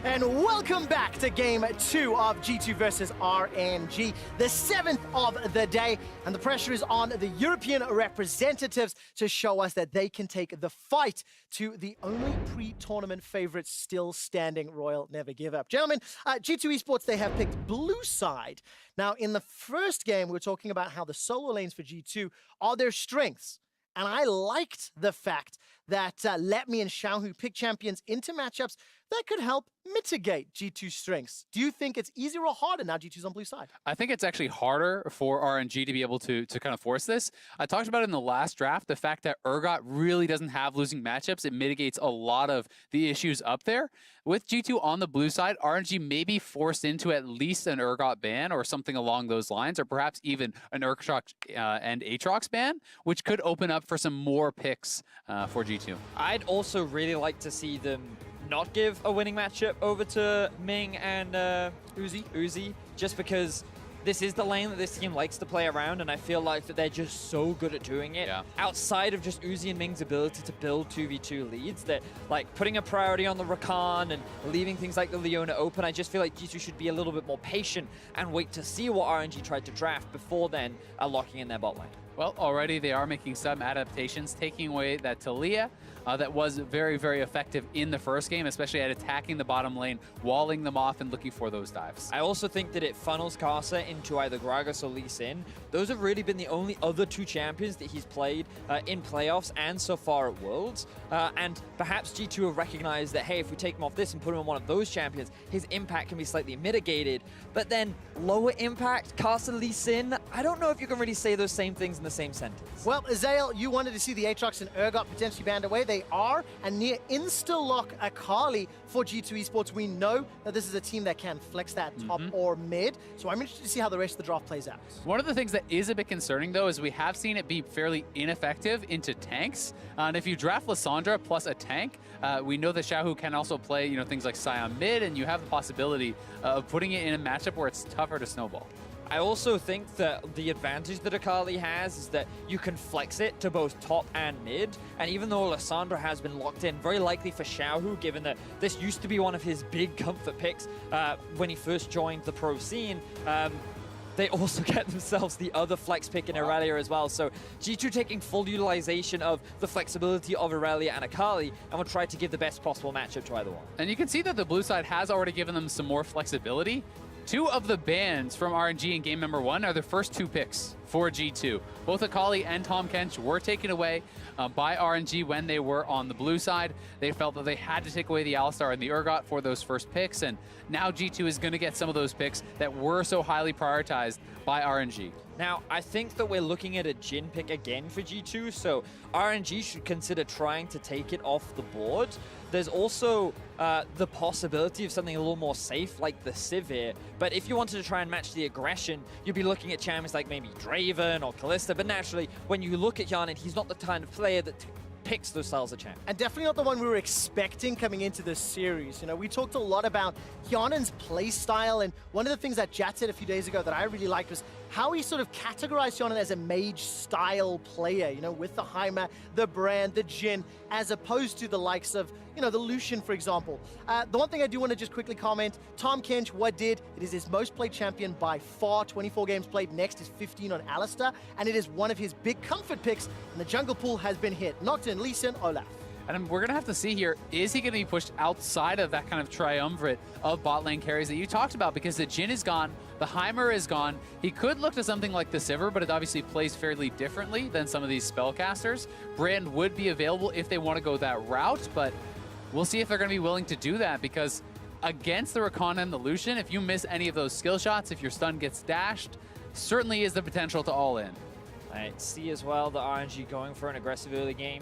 And welcome back to Game 2 of G2 versus RNG, the 7th of the day. And the pressure is on the European representatives to show us that they can take the fight to the only pre-tournament favorites still standing, Royal Never Give Up. Gentlemen, G2 Esports, they have picked blue side. Now, in the first game, we were talking about how the solo lanes for G2 are their strengths. And I liked the fact that Let Me and Xiaohu pick champions into matchups that could help mitigate G2's strengths. Do you think it's easier or harder now G2's on blue side? I think it's actually harder for RNG to be able to kind of force this. I talked about it in the last draft, the fact that Urgot really doesn't have losing matchups. It mitigates a lot of the issues up there. With G2 on the blue side, RNG may be forced into at least an Urgot ban or something along those lines, or perhaps even an Urgot and Aatrox ban, which could open up for some more picks for G2. I'd also really like to see them not give a winning matchup over to Ming and Uzi, just because this is the lane that this team likes to play around, and I feel like that they're just so good at doing it. Yeah. Outside of just Uzi and Ming's ability to build 2v2 leads, that like putting a priority on the Rakan and leaving things like the Leona open, I just feel like G2 should be a little bit more patient and wait to see what RNG tried to draft before then locking in their bot lane. Well, already they are making some adaptations, taking away that Talia that was very, very effective in the first game, especially at attacking the bottom lane, walling them off and looking for those dives. I also think that it funnels Karsa into either Gragas or Lee Sin. Those have really been the only other two champions that he's played in playoffs and so far at Worlds. And perhaps G2 have recognized that, hey, if we take him off this and put him on one of those champions, his impact can be slightly mitigated. But then lower impact, Karsa, Lee Sin, I don't know if you can really say those same things in the same sentence. Well, Azael, you wanted to see the Aatrox and Urgot potentially banned away. They are, and near insta-lock Akali for G2 Esports. We know that this is a team that can flex that top or mid, so I'm interested to see how the rest of the draft plays out. One of the things that is a bit concerning, though, is we have seen it be fairly ineffective into tanks. And if you draft Lissandra plus a tank, we know that Xiaohu can also play, things like Sion mid, and you have the possibility of putting it in a matchup where it's tougher to snowball. I also think that the advantage that Akali has is that you can flex it to both top and mid. And even though Lissandra has been locked in, very likely for Xiaohu, given that this used to be one of his big comfort picks when he first joined the pro scene, they also get themselves the other flex pick in Irelia as well. So G2 taking full utilization of the flexibility of Irelia and Akali, and will try to give the best possible matchup to either one. And you can see that the blue side has already given them some more flexibility. Two of the bans from RNG in game number 1 are their first 2 picks for G2. Both Akali and Tahm Kench were taken away by RNG when they were on the blue side. They felt that they had to take away the Alistar and the Urgot for those first picks, and now G2 is going to get some of those picks that were so highly prioritized by RNG. Now, I think that we're looking at a Jhin pick again for G2, so RNG should consider trying to take it off the board. There's also the possibility of something a little more safe, like the Sivir. But if you wanted to try and match the aggression, you'd be looking at champions like maybe Draven or Kalista. But naturally, when you look at Yanin, he's not the kind of player that picks those styles of champ. And definitely not the one we were expecting coming into this series. We talked a lot about Yanin's play style, and one of the things that Jat said a few days ago that I really liked was how he sort of categorized Yanin as a mage-style player, with the Heimer, the Brand, the Jhin, as opposed to the likes of, the Lucian, for example. The one thing I do want to just quickly comment, Tahm Kench, what did? It is his most played champion by far, 24 games played. Next is 15 on Alistar, and it is one of his big comfort picks, and the jungle pool has been hit. Nocturne, Lee Sin, Olaf. And we're going to have to see here, is he going to be pushed outside of that kind of triumvirate of bot lane carries that you talked about? Because the Jhin is gone, the Heimer is gone. He could look to something like the Sivir, but it obviously plays fairly differently than some of these spellcasters. Brand would be available if they want to go that route, but we'll see if they're going to be willing to do that, because against the Rakan and the Lucian, if you miss any of those skill shots, if your stun gets dashed, certainly is the potential to all in. I see as well the RNG going for an aggressive early game.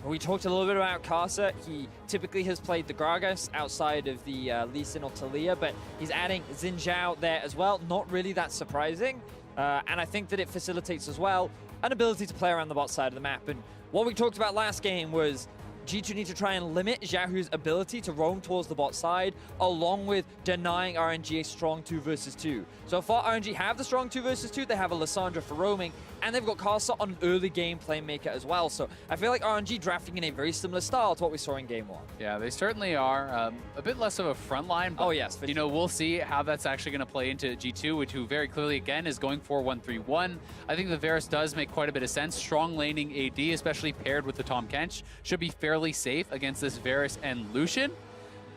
We talked a little bit about Karsa. He typically has played the Gragas outside of the Lee Sin or Talia, but he's adding Xin Zhao there as well. Not really that surprising. And I think that it facilitates as well an ability to play around the bot side of the map. And what we talked about last game was G2 need to try and limit Xiaohu's ability to roam towards the bot side, along with denying RNG a strong 2 versus 2. So far, RNG have the strong 2 versus 2, they have a Lissandra for roaming, and they've got Carsa on an early game playmaker as well. So I feel like RNG drafting in a very similar style to what we saw in game 1. Yeah, they certainly are. A bit less of a front line, but oh yes, you know, we'll see how that's actually going to play into G2, which who very clearly, again, is going for 1-3-1. I think the Varus does make quite a bit of sense. Strong laning AD, especially paired with the Tahm Kench, should be fairly safe against this Varus and Lucian.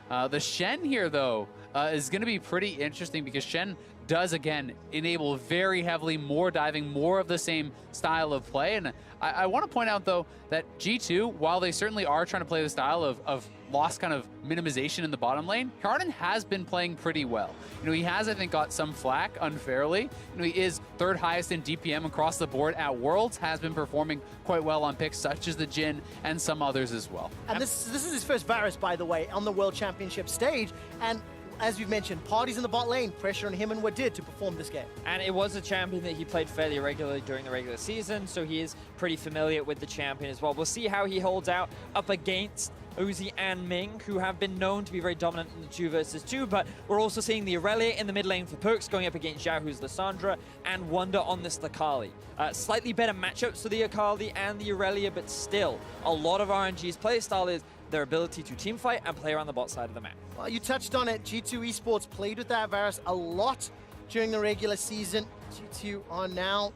The Shen here, though, is going to be pretty interesting because Shen does, again, enable very heavily more diving, more of the same style of play. And I want to point out, though, that G2, while they certainly are trying to play the style of lost kind of minimization in the bottom lane, Hjarnan has been playing pretty well. You know, he has, I think, got some flack unfairly. You know, he is third highest in DPM across the board at Worlds, has been performing quite well on picks such as the Jhin and some others as well. And this is his first Varus, by the way, on the World Championship stage. And as you've mentioned, parties in the bot lane, pressure on him and Wadid to perform this game. And it was a champion that he played fairly regularly during the regular season, so he is pretty familiar with the champion as well. We'll see how he holds out up against Uzi and Ming, who have been known to be very dominant in the 2 versus 2, but we're also seeing the Aurelia in the mid lane for Perks going up against Xiaohu's Lissandra and Wonder on this Akali. Slightly better matchups for the Akali and the Aurelia, but still, a lot of RNG's playstyle is their ability to team fight and play around the bot side of the map. Well, you touched on it. G2 Esports played with that Varus a lot during the regular season. G2 are now,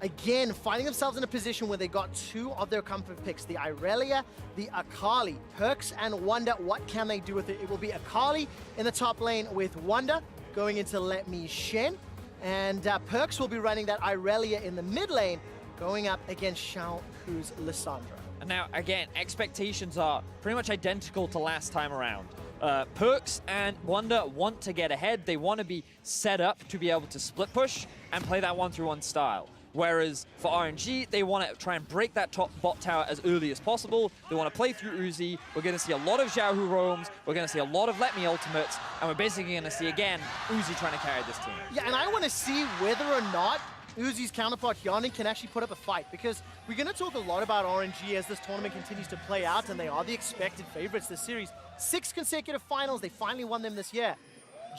again, finding themselves in a position where they got 2 of their comfort picks, the Irelia, the Akali. Perks and Wonder, what can they do with it? It will be Akali in the top lane with Wonder going into Let Me Shen. And Perks will be running that Irelia in the mid lane, going up against Xiaohu's Lissandra. And now, again, expectations are pretty much identical to last time around. Perks and Wonder want to get ahead. They want to be set up to be able to split push and play that 1-3-1 style. Whereas for RNG, they want to try and break that top bot tower as early as possible. They want to play through Uzi. We're going to see a lot of Xiaohu roams. We're going to see a lot of Let Me ultimates. And we're basically going to see, again, Uzi trying to carry this team. Yeah, and I want to see whether or not Uzi's counterpart Hjarnan can actually put up a fight, because we're going to talk a lot about RNG as this tournament continues to play out, and they are the expected favorites this series. 6 consecutive finals, they finally won them this year.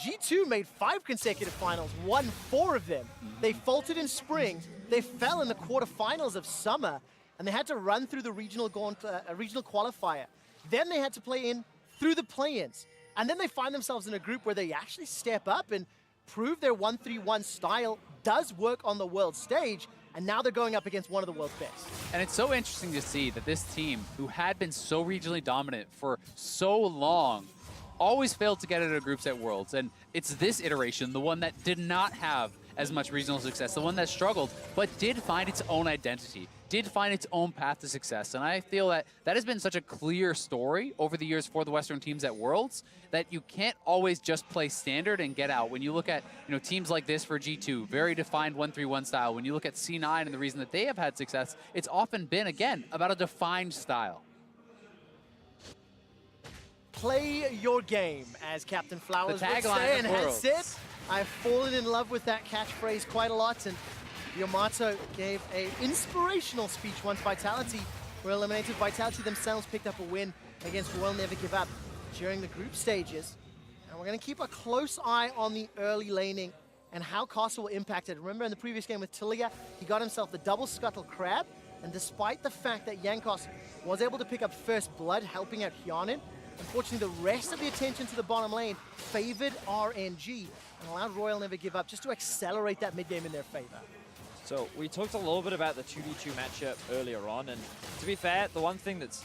G2 made 5 consecutive finals, won 4 of them. They faltered in spring, they fell in the quarterfinals of summer, and they had to run through the regional qualifier. Then they had to play in through the play-ins. And then they find themselves in a group where they actually step up and prove their 1-3-1 style does work on the world stage, and now they're going up against one of the world's best. And it's so interesting to see that this team, who had been so regionally dominant for so long, always failed to get into groups at Worlds. And it's this iteration, the one that did not have as much regional success, the one that struggled, but did find its own identity, did find its own path to success. And I feel that that has been such a clear story over the years for the Western teams at Worlds, that you can't always just play standard and get out. When you look at, you know, teams like this for G2, very defined 1-3-1 style. When you look at C9 and the reason that they have had success, it's often been, again, about a defined style. Play your game, as Captain Flowers would say, and has said. I've fallen in love with that catchphrase quite a lot, and Yamato gave an inspirational speech once Vitality were eliminated. Vitality themselves picked up a win against Royal Never Give Up during the group stages. And we're going to keep a close eye on the early laning and how Castle will impact it. Remember in the previous game with Tilia, he got himself the double scuttle crab, and despite the fact that Jankos was able to pick up first blood, helping out Hjarnan, unfortunately, the rest of the attention to the bottom lane favored RNG and allowed Royal Never Give Up just to accelerate that mid game in their favor. So we talked a little bit about the 2v2 matchup earlier on, and to be fair, the one thing that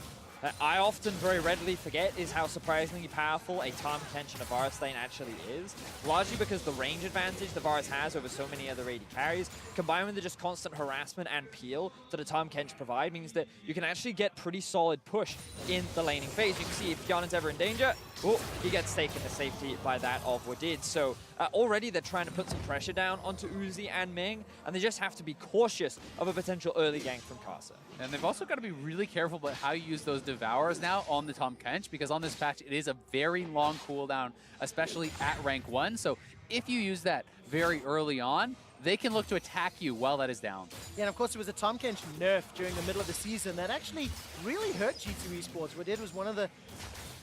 I often very readily forget is how surprisingly powerful a Tahm Kench and a Varus lane actually is, largely because the range advantage the Varus has over so many other AD carries, combined with the just constant harassment and peel that the Tahm Kench provide, means that you can actually get pretty solid push in the laning phase. You can see if Hjarnan's ever in danger, oh, he gets taken to safety by that of Wadid. So already they're trying to put some pressure down onto Uzi and Ming, and they just have to be cautious of a potential early gank from Karsa. And they've also got to be really careful about how you use those Devours now on the Tahm Kench, because on this patch it is a very long cooldown, especially at rank 1. So if you use that very early on, they can look to attack you while that is down. Yeah, and of course, it was a Tahm Kench nerf during the middle of the season that actually really hurt G2 Esports. Wadid was one of the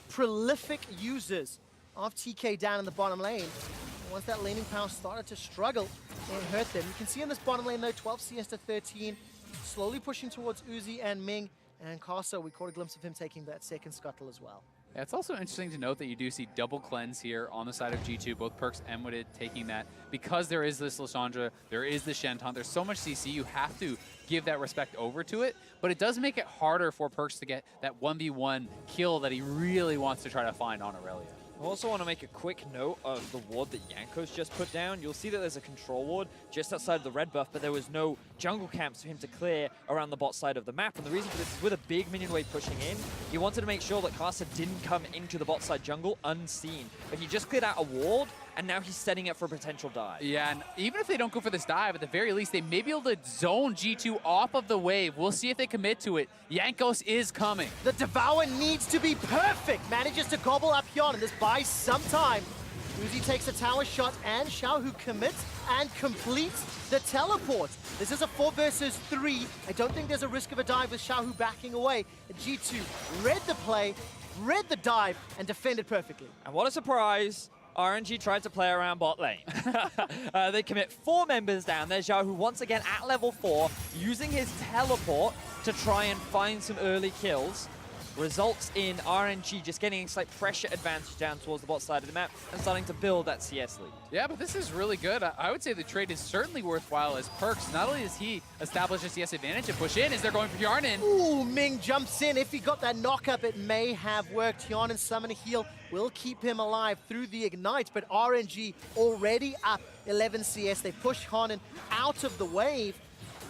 prolific users of TK down in the bottom lane. And once that laning power started to struggle, it hurt them. You can see in this bottom lane, though, 12 CS to 13, slowly pushing towards Uzi and Ming. And Carso, we caught a glimpse of him taking that second scuttle as well. Yeah, it's also interesting to note that you do see double cleanse here on the side of G2, both Perkz and Wadid taking that. Because there is this Lissandra, there is the Shenton, there's so much CC, you have to give that respect over to it, but it does make it harder for Perkz to get that 1v1 kill that he really wants to try to find on Aurelia. I also want to make a quick note of the ward that Jankos just put down. You'll see that there's a control ward just outside of the red buff, but there was no jungle camps for him to clear around the bot side of the map. And the reason for this is with a big minion wave pushing in, he wanted to make sure that Kasa didn't come into the bot side jungle unseen. But he just cleared out a ward, and now he's setting up for a potential dive. Yeah, and even if they don't go for this dive, at the very least, they may be able to zone G2 off of the wave. We'll see if they commit to it. Jankos is coming. The Devour needs to be perfect. Manages to gobble up Hyun, and this buys some time. Uzi takes a tower shot, and Xiaohu commits and completes the teleport. This is a 4 versus 3. I don't think there's a risk of a dive with Xiaohu backing away. G2 read the play, read the dive, and defended perfectly. And what a surprise. RNG tried to play around bot lane. They commit 4 members down there. Xiaohu once again at level 4, using his teleport to try and find some early kills. Results in RNG just getting a slight pressure advantage down towards the bot side of the map and starting to build that CS lead. Yeah, but this is really good. I would say the trade is certainly worthwhile as Perkz. Not only does he establish a CS advantage and push in, as they're going for Yarnin. Ooh, Ming jumps in. If he got that knock up, it may have worked. Hyun summon a heal will keep him alive through the ignite, but RNG already up 11 CS. They push Hyun out of the wave.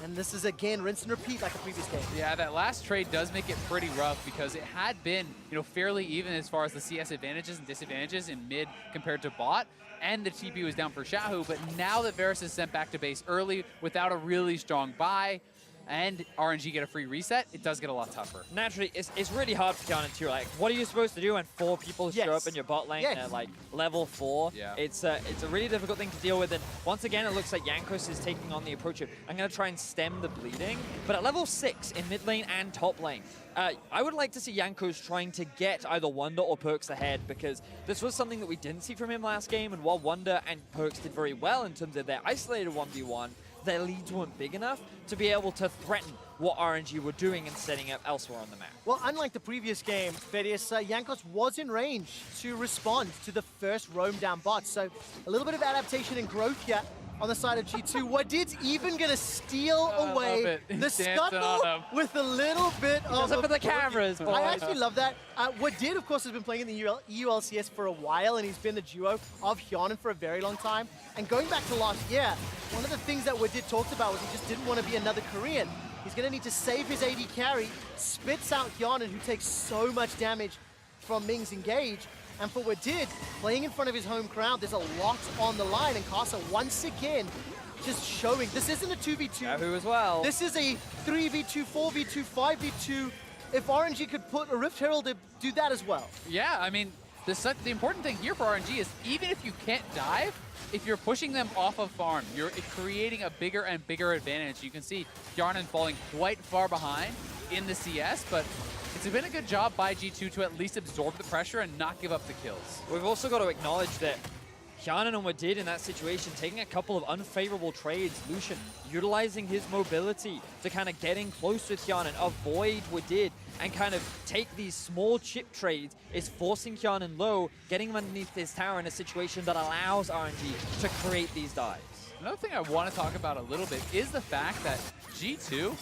And this is, again, rinse and repeat like a previous game. Yeah, that last trade does make it pretty rough because it had been, fairly even as far as the CS advantages and disadvantages in mid compared to bot. And the TP was down for Xiaohu, but now that Varus is sent back to base early without a really strong buy, and RNG get a free reset, it does get a lot tougher. Naturally, it's really hard for Hyun too. Like, what are you supposed to do when 4 people show up in your bot lane at like level 4? Yeah. It's a really difficult thing to deal with. And once again, it looks like Jankos is taking on the approach of, I'm going to try and stem the bleeding. But at level 6 in mid lane and top lane, I would like to see Jankos trying to get either Wonder or Perkz ahead, because this was something that we didn't see from him last game. And while Wonder and Perkz did very well in terms of their isolated 1v1, their leads weren't big enough to be able to threaten what RNG were doing and setting up elsewhere on the map. Well, unlike the previous game, Thaddeus, Jankos was in range to respond to the first roam down bot. So a little bit of adaptation and growth here on the side of G2. Wadid's even going to steal away the scuttle with a little bit of... Up for the cameras, boys. I actually love that. Wadid, of course, has been playing in the ULCS for a while, and he's been the duo of Hyun for a very long time. And going back to last year, one of the things that Wadid talked about was he just didn't want to be another Korean. He's going to need to save his AD carry, spits out Hyun, who takes so much damage from Ming's engage. And for Wadid, playing in front of his home crowd, there's a lot on the line. And Kasa, once again, just showing this isn't a 2v2. Yahoo as well. This is a 3v2, 4v2, 5v2. If RNG could put a Rift Herald to do that as well. Yeah, I mean, the important thing here for RNG is even if you can't dive, if you're pushing them off of farm, you're creating a bigger and bigger advantage. You can see Yarnin falling quite far behind in the CS, but it's been a good job by G2 to at least absorb the pressure and not give up the kills. We've also got to acknowledge that Hyun and Wadid in that situation, taking a couple of unfavorable trades. Lucian utilizing his mobility to kind of get in close with Hyun and avoid Wadid and kind of take these small chip trades is forcing Hyun low, getting him underneath his tower in a situation that allows RNG to create these dives. Another thing I want to talk about a little bit is the fact that G2,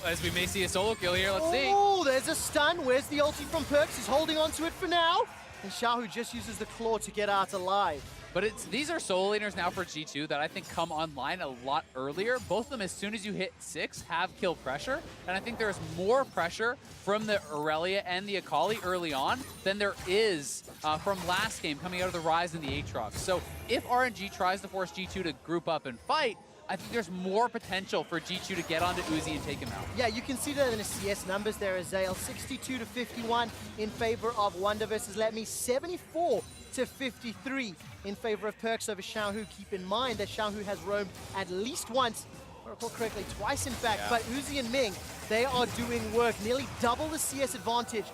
as we may see a solo kill here, let's see. Oh, there's a stun. Where's the ulti from Perkz? He's holding on to it for now. And Xiaohu just uses the claw to get out alive. But these are solo laners now for G2 that I think come online a lot earlier. Both of them, as soon as you hit 6, have kill pressure. And I think there's more pressure from the Aurelia and the Akali early on than there is from last game coming out of the Ryze and the Aatrox. So if RNG tries to force G2 to group up and fight, I think there's more potential for G2 to get onto Uzi and take him out. Yeah, you can see that in the CS numbers there, Azael. 62 to 51 in favor of Wonder versus Let Me. 74 to 53 in favor of Perks over Xiaohu. Keep in mind that Xiaohu has roamed at least once, if I recall correctly, twice in fact. But Uzi and Ming, they are doing work. Nearly double the CS advantage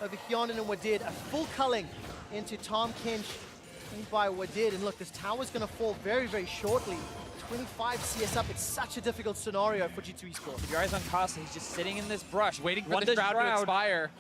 over Hyonan and Wadid. A full culling into Tom Kinch by Wadid. And look, this tower's going to fall very, very shortly. 25 CS up. It's such a difficult scenario for G2 Esports. Keep your eyes on Carson. He's just sitting in this brush. Waiting for Wonder's the shroud to expire.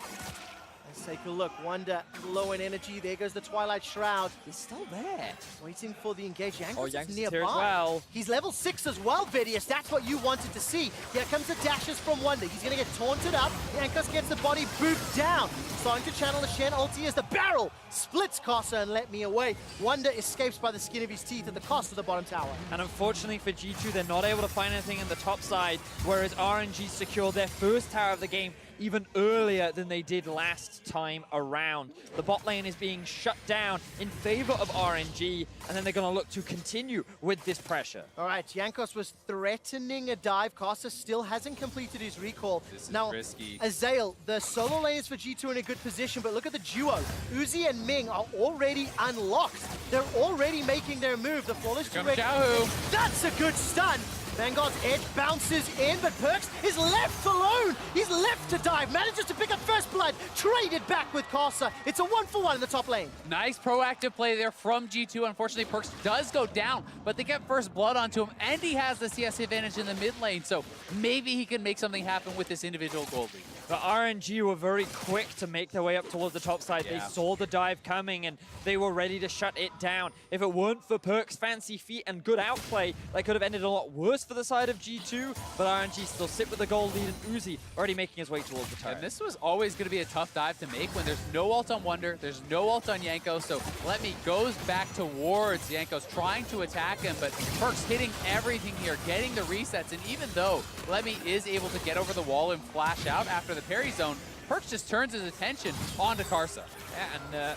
Let's take a look. Wonder low in energy. There goes the Twilight Shroud. He's still there. Waiting for the engage. Jankos Oh, is Jankos is nearby. here as well. He's level 6 as well, Vidius. That's what you wanted to see. Here comes the dashes from Wonder. He's going to get taunted up. Jankos gets the body booped down. Starting to channel the Shen ulti as the barrel splits Casa and Let Me away. Wonder escapes by the skin of his teeth at the cost of the bottom tower. And unfortunately for G2, they're not able to find anything in the top side, whereas RNG secured their first tower of the game even earlier than they did last time around. The bot lane is being shut down in favor of RNG, and then they're going to look to continue with this pressure. All right, Jankos was threatening a dive. Casa still hasn't completed his recall. This is now, risky. Azael, the solo lane is for G2 in a good position, but look at the duo. Uzi and Ming are already unlocked. They're already making their move. The flawless Come direct. Xiaohu. That's a good stun. Vanguard's edge bounces in, but Perks is left alone. He's left to dive, manages to pick up first blood, traded back with Casa. It's a 1-for-1 in the top lane. Nice proactive play there from G2. Unfortunately, Perks does go down, but they get first blood onto him, and he has the CS advantage in the mid lane, so maybe he can make something happen with this individual gold lead. The RNG were very quick to make their way up towards the top side. They saw the dive coming, and they were ready to shut it down. If it weren't for Perks' fancy feet and good outplay, that could have ended a lot worse for the side of G2, but RNG still sit with the gold lead, and Uzi already making his way towards the turret. And this was always going to be a tough dive to make when there's no ult on Wonder, there's no ult on Yanko, so Let Me goes back towards Yankos, trying to attack him, but Perks hitting everything here, getting the resets, and even though Let Me is able to get over the wall and flash out after the parry zone, Perks just turns his attention onto Karsa. Yeah, and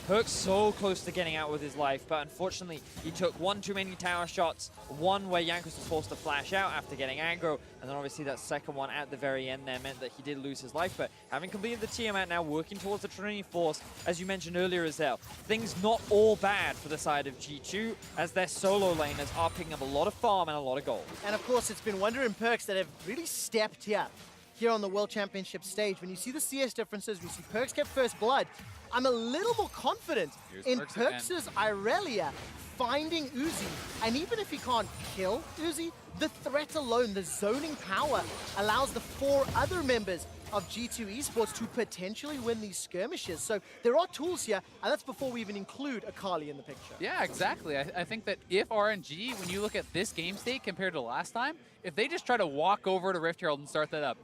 Perks so close to getting out with his life, but unfortunately he took one too many tower shots, one where Jankos was forced to flash out after getting aggro, and then obviously that second one at the very end there meant that he did lose his life. But having completed the Tiamat now, working towards the Trinity Force, as you mentioned earlier, Azael, things not all bad for the side of G2, as their solo laners are picking up a lot of farm and a lot of gold. And of course, it's been Wonder and Perks that have really stepped here on the World Championship stage. When you see the CS differences, we see Perks get first blood. I'm a little more confident in Perks' Irelia finding Uzi. And even if he can't kill Uzi, the threat alone, the zoning power, allows the 4 other members of G2 Esports to potentially win these skirmishes. So there are tools here, and that's before we even include Akali in the picture. Yeah, exactly. I think that if RNG, when you look at this game state compared to last time, if they just try to walk over to Rift Herald and start that up,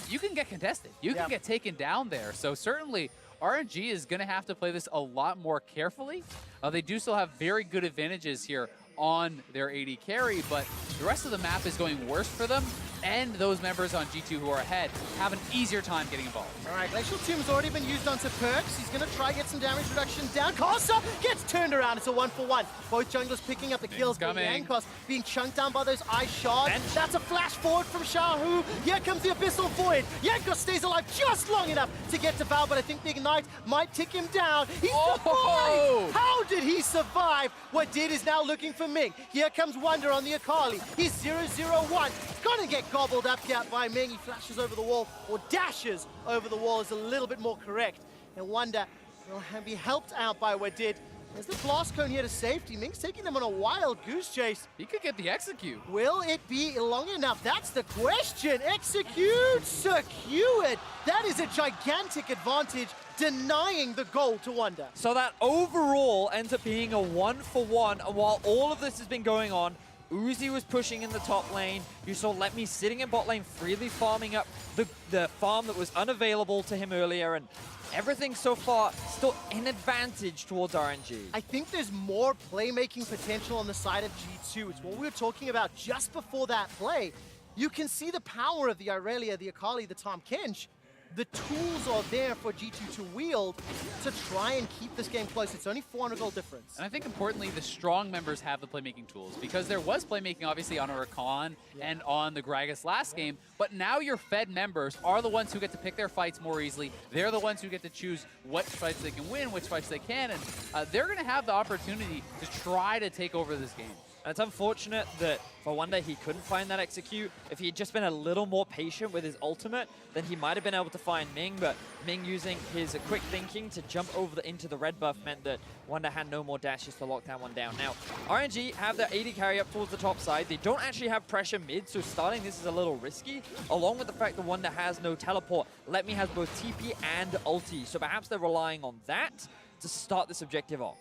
you can get contested. You can get taken down there. So certainly RNG is going to have to play this a lot more carefully. They do still have very good advantages here on their AD carry, but the rest of the map is going worse for them, and those members on G2 who are ahead have an easier time getting involved. All right, Glacial Tomb's already been used onto Perks. He's going to try get some damage reduction down. Karsa gets turned around. It's a 1-for-1. Both junglers picking up the kills, but Jankos being chunked down by those ice shards. And that's a flash forward from Xiaohu. Here comes the Abyssal Void. Jankos stays alive just long enough to get to Val, but I think the Ignite might tick him down. He survived! How did he survive? What did is now looking for Ming. Here comes Wonder on the Akali. He's 0-0-1. Gonna get gobbled up here by Ming. He flashes over the wall, or dashes over the wall is a little bit more correct. And Wonder will be helped out by Wadid. There's the blast cone here to safety. Ming's taking them on a wild goose chase. He could get the execute. Will it be long enough? That's the question. Execute, secured. That is a gigantic advantage, denying the goal to Wonder. So that overall ends up being a 1-for-1, and while all of this has been going on, Uzi was pushing in the top lane. You saw Let Me sitting in bot lane, freely farming up the farm that was unavailable to him earlier, and everything so far still in advantage towards RNG. I think there's more playmaking potential on the side of G2. It's what we were talking about just before that play. You can see the power of the Irelia, the Akali, the Tom Kinch, the tools are there for G2 to wield to try and keep this game close. It's only 400 gold difference. And I think importantly, the strong members have the playmaking tools because there was playmaking obviously on Rakan and on the Gragas last game, but now your Fed members are the ones who get to pick their fights more easily. They're the ones who get to choose what fights they can win, which fights they can, and they're going to have the opportunity to try to take over this game. And it's unfortunate that for Wonder he couldn't find that execute. If he had just been a little more patient with his ultimate, then he might have been able to find Ming, but Ming using his quick thinking to jump over into the red buff meant that Wonder had no more dashes to lock that one down. Now, RNG have their AD carry up towards the top side. They don't actually have pressure mid, so starting this is a little risky, along with the fact that Wonder has no teleport. Let Me has both TP and ulti, so perhaps they're relying on that to start this objective off.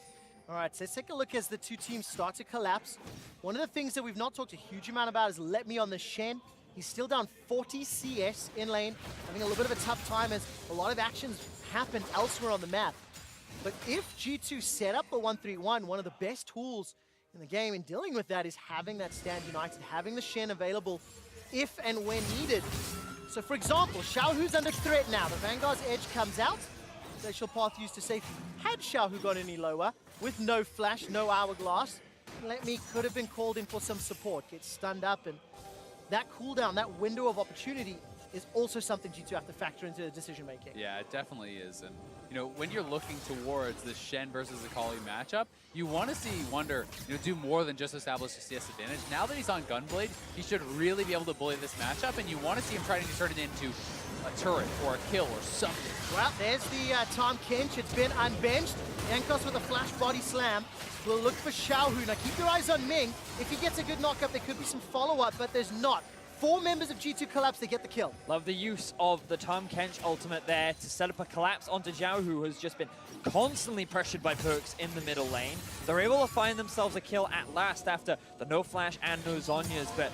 All right, so let's take a look as the two teams start to collapse. One of the things that we've not talked a huge amount about is Let Me on the Shen. He's still down 40 CS in lane, having a little bit of a tough time as a lot of actions happen elsewhere on the map. But if G2 set up the 1-3-1, one of the best tools in the game in dealing with that is having that stand united, having the Shen available if and when needed. So for example, Xiaohu's under threat now. The Vanguard's edge comes out. Glacial Path used to safety. Had Xiaohu gone any lower, with no flash, no hourglass, Let Me could have been called in for some support, get stunned up, and that cooldown, that window of opportunity is also something G2 have to factor into the decision making. Yeah, it definitely is. And you know, when you're looking towards the Shen versus Akali matchup, you want to see Wonder, do more than just establish a CS advantage. Now that he's on Gunblade, he should really be able to bully this matchup, and you want to see him trying to turn it into a turret or a kill or something. Well, there's the Tom Kench. It's been unbenched. Yankos with a flash body slam. We'll look for Xiaohu. Now keep your eyes on Ming. If he gets a good knockup, there could be some follow-up, but there's not. 4 members of G2 collapse, they get the kill. Love the use of the Tom Kench ultimate there to set up a collapse onto Zhao, who has just been constantly pressured by Perks in the middle lane. They're able to find themselves a kill at last after the no flash and no Zhonya's, but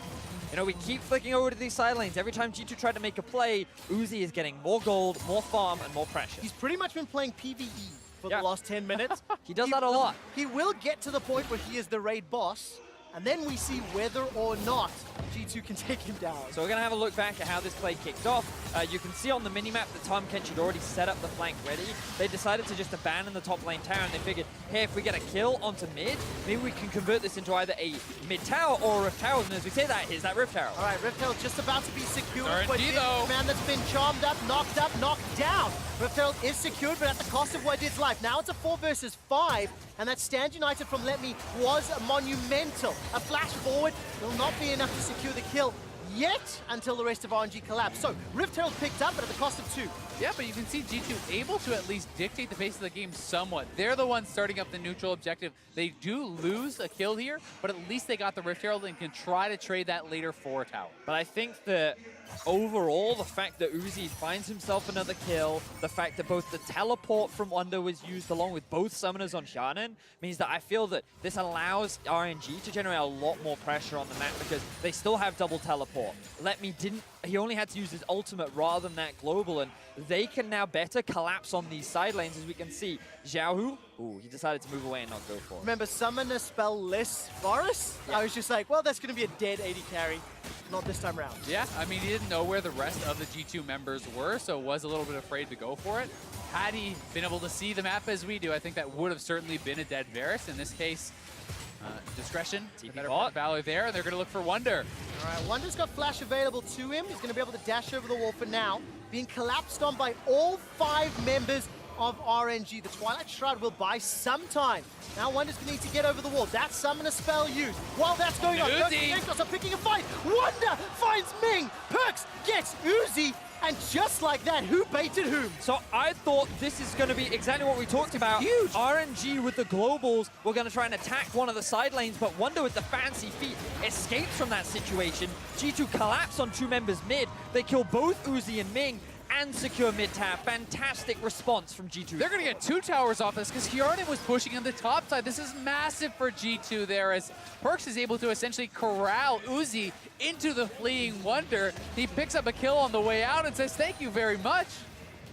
we keep flicking over to these side lanes. Every time G2 try to make a play, Uzi is getting more gold, more farm, and more pressure. He's pretty much been playing PvE for the last 10 minutes. He does that a lot. He will get to the point where he is the raid boss, and then we see whether or not G2 can take him down. So we're going to have a look back at how this play kicked off. You can see on the minimap that Tom Kench had already set up the flank ready. They decided to just abandon the top lane tower, and they figured, hey, if we get a kill onto mid, maybe we can convert this into either a mid tower or a rift tower. And as we say that, here's that rift tower. All right, rift Herald just about to be secured. RNG though. Man that's been charmed up, knocked down. Rift Herald is secured, but at the cost of Wadid's life. Now it's a 4 versus 5, and that stand united from Let Me was monumental. A flash forward will not be enough to secure the kill yet until the rest of RNG collapse. So Rift Herald picked up, but at the cost of 2. Yeah, but you can see G2 able to at least dictate the pace of the game somewhat. They're the ones starting up the neutral objective. They do lose a kill here, but at least they got the Rift Herald and can try to trade that later for a tower. But I think that overall, the fact that Uzi finds himself another kill, the fact that both the teleport from Wonder was used along with both summoners on Shannon, means that I feel that this allows RNG to generate a lot more pressure on the map because they still have double teleport. Let Me didn't, he only had to use his ultimate rather than that global, and they can now better collapse on these side lanes, as we can see. Xiaohu, he decided to move away and not go for it. Remember, summon a spell less Varus? Yeah. I was just like, well, that's going to be a dead AD carry. Not this time around. Yeah, I mean, he didn't know where the rest of the G2 members were, so was a little bit afraid to go for it. Had he been able to see the map as we do, I think that would have certainly been a dead Varus. In this case, discretion, better value there, and they're going to look for Wonder. All right, Wonder's got flash available to him. He's going to be able to dash over the wall for now. Being collapsed on by all 5 members of RNG. The Twilight Shroud will buy some time. Now Wonder's going to need to get over the wall. That summoner spell used. While that's going on, Yankos are picking a fight. Wonder finds Ming. Perks gets Uzi. And just like that, who baited whom? So I thought this is going to be exactly what we talked about. Huge. RNG with the globals were going to try and attack one of the side lanes, but Wonder with the fancy feet escapes from that situation. G2 collapse on 2 members mid. They kill both Uzi and Ming and secure mid tower. Fantastic response from G2. They're going to get 2 towers off this because Hjarnan was pushing on the top side. This is massive for G2 there as Perks is able to essentially corral Uzi into the fleeing Wonder. He picks up a kill on the way out and says, thank you very much.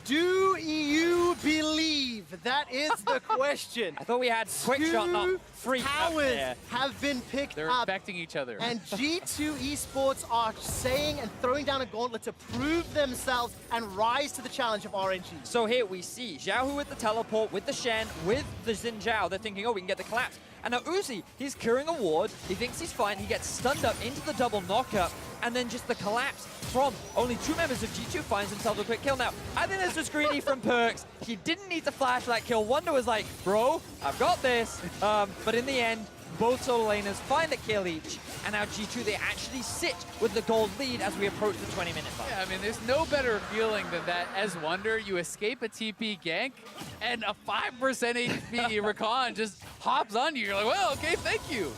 Do you believe? That is the question. I thought we had quick shot, not free up towers there. have been picked They're up. infecting each other. And G2 Esports are saying and throwing down a gauntlet to prove themselves and rise to the challenge of RNG. So here we see Xiaohu with the teleport, with the Shen, with the Xin Zhao. They're thinking, oh, we can get the collapse. And now Uzi, he's clearing a ward. He thinks he's fine. He gets stunned up into the double knockup. And then just the collapse from only 2 members of G2 finds himself a quick kill. Now, I think this was greedy from Perkz. He didn't need to flash that kill. Wonder was like, bro, I've got this. But in the end, both solo laners find a kill each. And now G2, they actually sit with the gold lead as we approach the 20-minute mark. Yeah, I mean, there's no better feeling than that as Wonder. You escape a TP gank, and a 5% HP Rakan just hops on you. You're like, well, okay, thank you.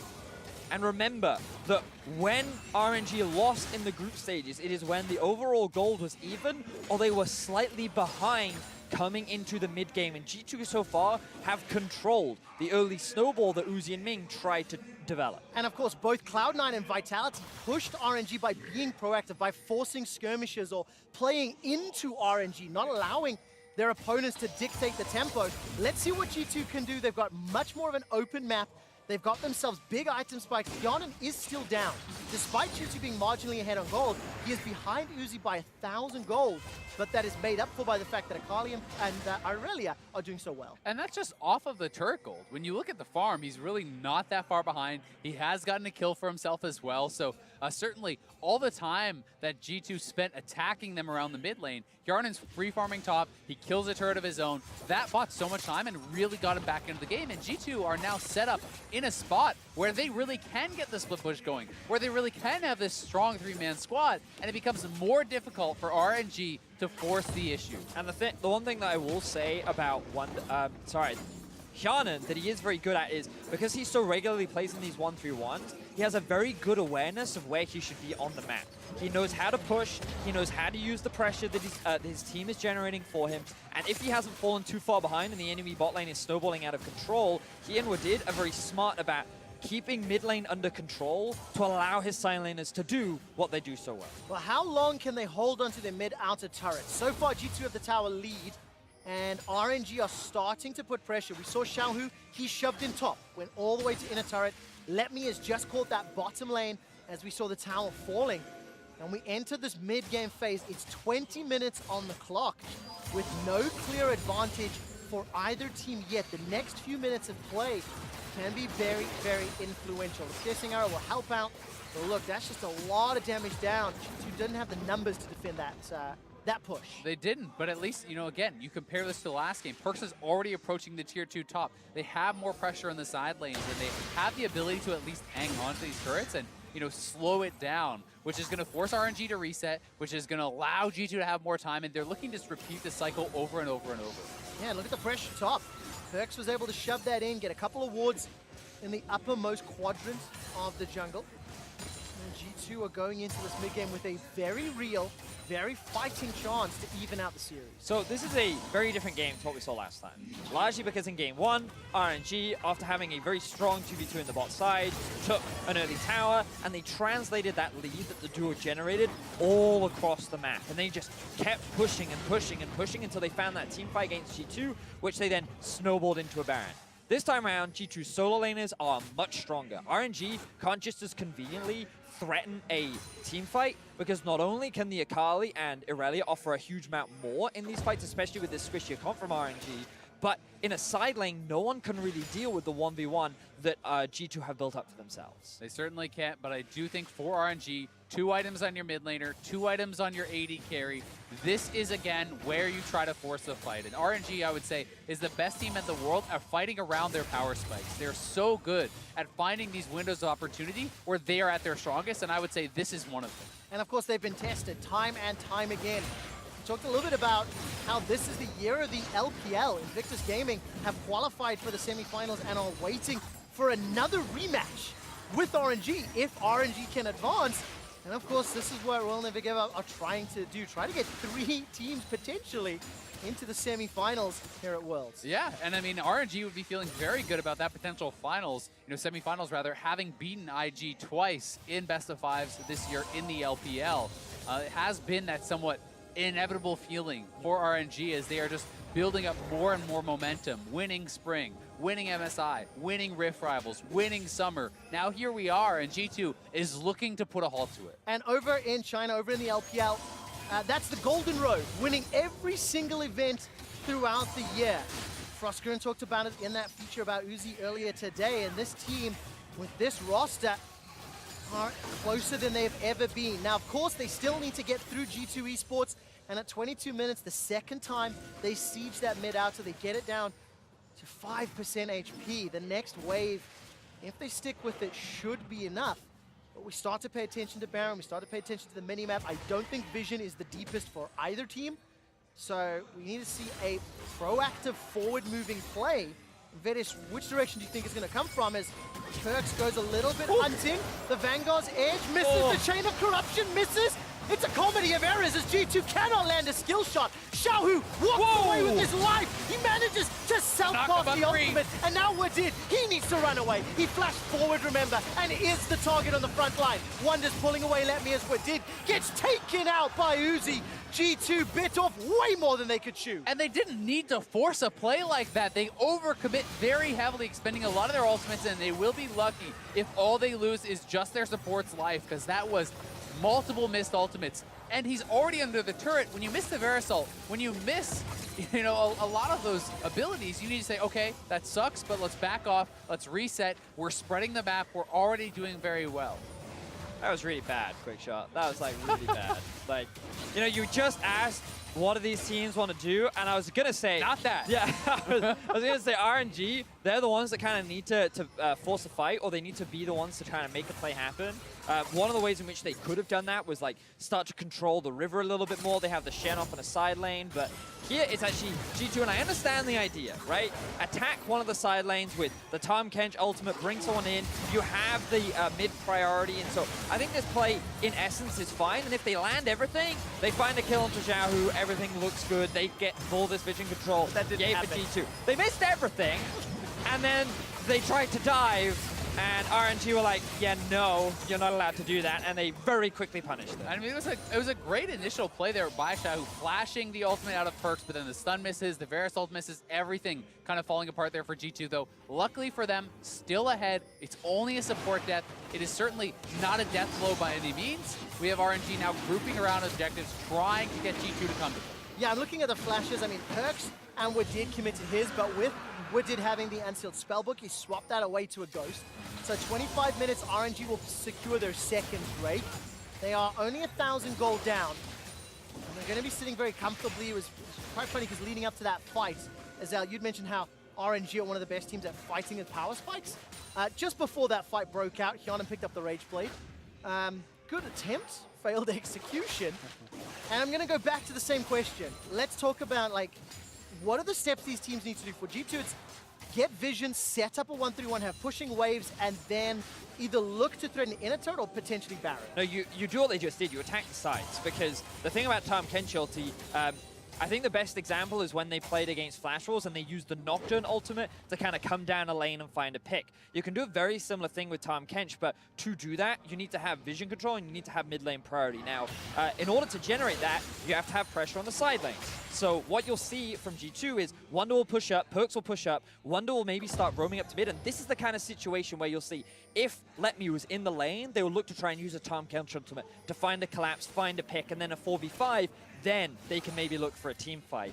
And remember that when RNG lost in the group stages, it is when the overall gold was even or they were slightly behind coming into the mid game. And G2 so far have controlled the early snowball that Uzi and Ming tried to develop. And of course, both Cloud9 and Vitality pushed RNG by being proactive, by forcing skirmishes or playing into RNG, not allowing their opponents to dictate the tempo. Let's see what G2 can do. They've got much more of an open map. They've got themselves big item spikes. Yawnen is still down. Despite G2 being marginally ahead on gold, he is behind Uzi by 1,000 gold, but that is made up for by the fact that Akali and Irelia are doing so well. And that's just off of the turret gold. When you look at the farm, he's really not that far behind. He has gotten a kill for himself as well. So certainly all the time that G2 spent attacking them around the mid lane, Yarnen's free farming top, he kills a turret of his own. That bought so much time and really got him back into the game. And G2 are now set up in a spot where they really can get the split push going, where they really can have this strong 3-man squad, and it becomes more difficult for RNG to force the issue. And the one thing that I will say about Yawnen that he is very good at is because he so regularly plays in these 1-3-1s, he has a very good awareness of where he should be on the map. He knows how to push, he knows how to use the pressure that his team is generating for him, and if he hasn't fallen too far behind and the enemy bot lane is snowballing out of control, he and Wadid are very smart about keeping mid lane under control to allow his side laners to do what they do so well. Well, how long can they hold onto their mid-outer turret? So far, G2 have the tower lead, and RNG are starting to put pressure. We saw Xiaohu, he shoved in top, went all the way to inner turret. Let Me has just caught that bottom lane as we saw the tower falling. And we enter this mid-game phase. It's 20 minutes on the clock with no clear advantage for either team yet. The next few minutes of play can be very, very influential. The piercing arrow will help out. But look, that's just a lot of damage down. G2 doesn't have the numbers to defend that push. They didn't, but at least, you know, again, you compare this to the last game. Perkz is already approaching the tier 2 top. They have more pressure on the side lanes, and they have the ability to at least hang on to these turrets and, you know, slow it down, which is going to force RNG to reset, which is going to allow G2 to have more time, and they're looking to just repeat the cycle over and over and over. Yeah, look at the pressure top. Perkz was able to shove that in, get a couple of wards in the uppermost quadrant of the jungle. And G2 are going into this mid-game with a very real, very fighting chance to even out the series. So this is a very different game to what we saw last time. Largely because in game 1, RNG, after having a very strong 2v2 in the bot side, took an early tower, and they translated that lead that the duo generated all across the map. And they just kept pushing and pushing and pushing until they found that team fight against G2, which they then snowballed into a Baron. This time around, G2 solo laners are much stronger. RNG can't just as conveniently threaten a team fight because not only can the Akali and Irelia offer a huge amount more in these fights, especially with this squishier comp from RNG, but in a side lane, no one can really deal with the 1v1 that G2 have built up for themselves. They certainly can't, but I do think for RNG, 2 items on your mid laner, 2 items on your AD carry. This is, again, where you try to force the fight. And RNG, I would say, is the best team in the world at fighting around their power spikes. They're so good at finding these windows of opportunity where they are at their strongest, and I would say this is one of them. And of course, they've been tested time and time again. We talked a little bit about how this is the year of the LPL. Invictus Gaming have qualified for the semifinals and are waiting for another rematch with RNG if RNG can advance. And of course, this is what We'll Never Give Up are trying to do. Try to get 3 teams potentially into the semifinals here at Worlds. Yeah, and I mean, RNG would be feeling very good about that potential finals, semifinals rather, having beaten IG twice in best of 5s this year in the LPL. It has been that somewhat inevitable feeling for RNG as they are just building up more and more momentum, winning Spring, winning MSI, winning Rift Rivals, winning Summer. Now here we are, and G2 is looking to put a halt to it. And over in China, over in the LPL, that's the Golden Road, winning every single event throughout the year. Frostgren talked about it in that feature about Uzi earlier today, and this team with this roster are closer than they've ever been. Now, of course, they still need to get through G2 Esports, and at 22 minutes, the second time they siege that mid outer, they get it down to 5% HP. The next wave, if they stick with it, should be enough. But we start to pay attention to Baron, we start to pay attention to the minimap. I don't think Vision is the deepest for either team, so we need to see a proactive forward-moving play. Vedis, which direction do you think is going to come from as Perks goes a little bit hunting? The Vanguard's edge misses, the Chain of Corruption misses. It's a comedy of errors as G2 cannot land a skill shot. Xiaohu walks away with his life. He manages to self-cast the ultimate, and now Wadid, he needs to run away. He flashed forward, remember, and is the target on the front line. Wonder's pulling away Let Me as Wadid gets taken out by Uzi. G2 bit off way more than they could chew. And they didn't need to force a play like that. They overcommit very heavily, expending a lot of their ultimates, and they will be lucky if all they lose is just their support's life, because that was multiple missed ultimates. And he's already under the turret. When you miss the Verisalt, when you miss, a lot of those abilities, you need to say, okay, that sucks, but let's back off, let's reset. We're spreading the map, we're already doing very well. That was really bad, quick shot. That was like really bad. Like, you just asked what do these teams want to do, and I was gonna say not that. Yeah, I was gonna say RNG. They're the ones that kind of need to force a fight, or they need to be the ones to try to make a play happen. One of the ways in which they could have done that was like start to control the river a little bit more. They have the Shen off on a side lane, but here it's actually G2, and I understand the idea, right? Attack one of the side lanes with the Tom Kench ultimate, bring someone in. You have the mid priority, and so I think this play in essence is fine. And if they land everything, they find a kill onto Xiaohu, everything looks good. They get full this vision control. That didn't happen. For G2. They missed everything, and then they tried to dive. And RNG were like, yeah, no, you're not allowed to do that, and they very quickly punished them. I mean, it was a great initial play there by Xiaohu, flashing the ultimate out of Perks, but then the stun misses, the Verisalt misses, everything kind of falling apart there for G2, though. Luckily for them, still ahead. It's only a support death. It is certainly not a death blow by any means. We have RNG now grouping around objectives, trying to get G2 to come to them. Yeah, I'm looking at the flashes. I mean, Perks and Wadid commit to his, but with Wadid having the unsealed spellbook, he swapped that away to a Ghost. So 25 minutes, RNG will secure their second break. They are only 1,000 gold down. And they're going to be sitting very comfortably. It was quite funny because leading up to that fight, Azal, you'd mentioned how RNG are one of the best teams at fighting with power spikes. Just before that fight broke out, Hyanan picked up the Rage Blade. Good attempt, failed execution. And I'm going to go back to the same question. Let's talk about, like, what are the steps these teams need to do? For G2, it's get vision, set up a 1-3-1, have pushing waves, and then either look to threaten inner turret or potentially Baron. No, you do what they just did. You attack the sides, because the thing about Tom Kench ulti, I think the best example is when they played against Flash Wolves and they used the Nocturne ultimate to kind of come down a lane and find a pick. You can do a very similar thing with Tom Kench, but to do that, you need to have vision control and you need to have mid lane priority. Now, in order to generate that, you have to have pressure on the side lanes. So what you'll see from G2 is Wonder will push up, Perks will push up, Wonder will maybe start roaming up to mid, and this is the kind of situation where you'll see if Let Me was in the lane, they will look to try and use a Tom Kench ultimate to find a collapse, find a pick, and then a 4v5, then they can maybe look for a team fight.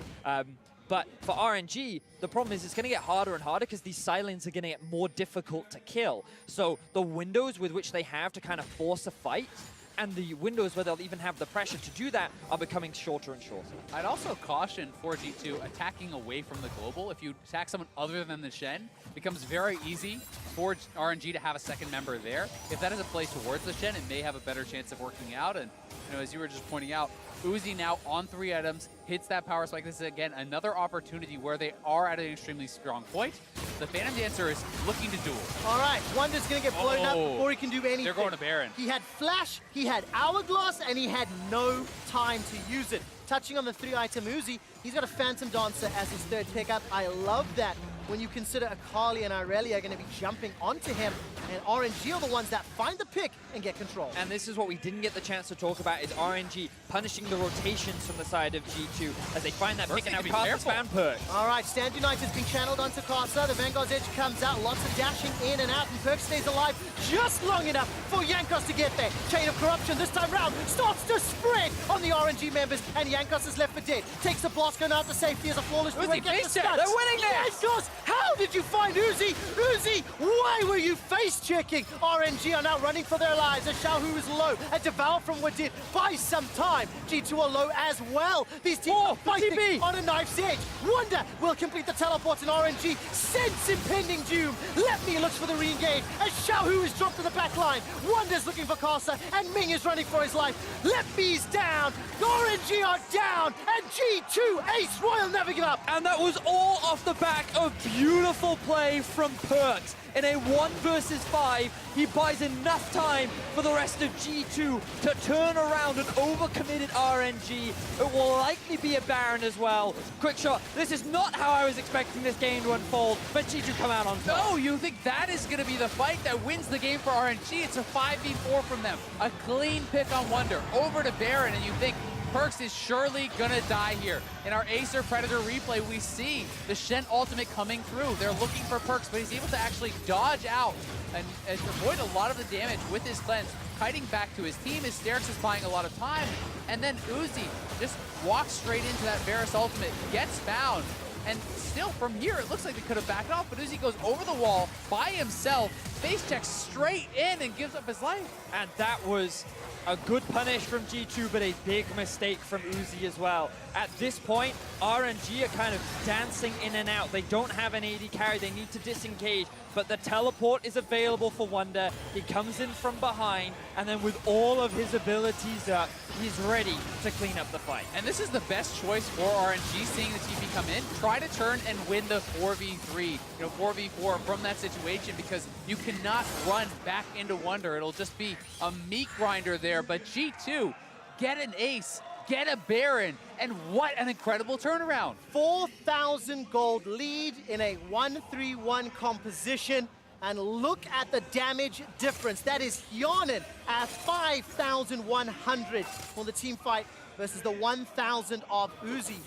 But for RNG, the problem is it's going to get harder and harder because these silence are going to get more difficult to kill. So the windows with which they have to kind of force a fight and the windows where they'll even have the pressure to do that are becoming shorter and shorter. I'd also caution 4G2 attacking away from the global. If you attack someone other than the Shen, it becomes very easy for RNG to have a second member there. If that is a play towards the Shen, it may have a better chance of working out. And as you were just pointing out, Uzi now on 3 items, hits that power spike. This is, again, another opportunity where they are at an extremely strong point. The Phantom Dancer is looking to duel. All right, Wonder's going to get blown up before he can do anything. They're going to Baron. He had Flash, he had Hourglass, and he had no time to use it. Touching on the 3-item Uzi, he's got a Phantom Dancer as his third pickup. I love that. when you consider Akali and Irelia are going to be jumping onto him, and RNG are the ones that find the pick and get control. And this is what we didn't get the chance to talk about, is RNG punishing the rotations from the side of G2 as they find that pick, and now Casa's found Perk. All right, Stand United's being channeled onto Casa. The Vanguard's Edge comes out, lots of dashing in and out, and Perk stays alive just long enough for Jankos to get there. Chain of Corruption this time round starts to spread on the RNG members, and Jankos is left for dead. Takes the blast gun out to safety as a flawless Uzi, gets the face check. stunts. They're winning this! Jankos, how did you find Uzi? Uzi, why were you face checking? RNG are now running for their lives as Xiaohu is low. A Devour from Wadid buys some time. G2 are low as well. These teams are fighting on a knife's edge. Wonder will complete the teleport, and RNG sense impending doom. Let me looks for the re-engage as Xiaohu is dropped to the back line. Wonder's looking for Casa, and Ming is running for his life. Let Me's down. RNG are down, and G2 Ace Royal never give up. And that was all off the back of beautiful play from Perks. In a 1 versus 5, he buys enough time for the rest of G2 to turn around an overcommitted RNG. It will likely be a Baron as well. Quick shot. This is not how I was expecting this game to unfold, but G2 come out on top. No, you think that is going to be the fight that wins the game for RNG? It's a 5v4 from them. A clean pick on Wonder over to Baron, and you think Perks is surely gonna die here. In our Acer Predator replay, we see the Shen ultimate coming through. They're looking for Perks, but he's able to actually dodge out and avoid a lot of the damage with his cleanse, kiting back to his team. His Sterix is buying a lot of time, and then Uzi just walks straight into that Varus ultimate, gets found, and still from here, it looks like they could have backed off, but Uzi goes over the wall by himself, face checks straight in, and gives up his life. And that was a good punish from G2, but a big mistake from Uzi as well. At this point, RNG are kind of dancing in and out. They don't have an AD carry. They need to disengage, but the teleport is available for Wonder. He comes in from behind, and then with all of his abilities up, he's ready to clean up the fight. And this is the best choice for RNG, seeing the TP come in. Try to turn and win the 4v3, 4v4 from that situation, because you cannot run back into Wonder. It'll just be a meat grinder there. But G2, get an ace, get a Baron, and what an incredible turnaround. 4,000 gold lead in a 1-3-1 composition. And look at the damage difference. That is Hyonin at 5,100 for the team fight versus the 1,000 of Uzi.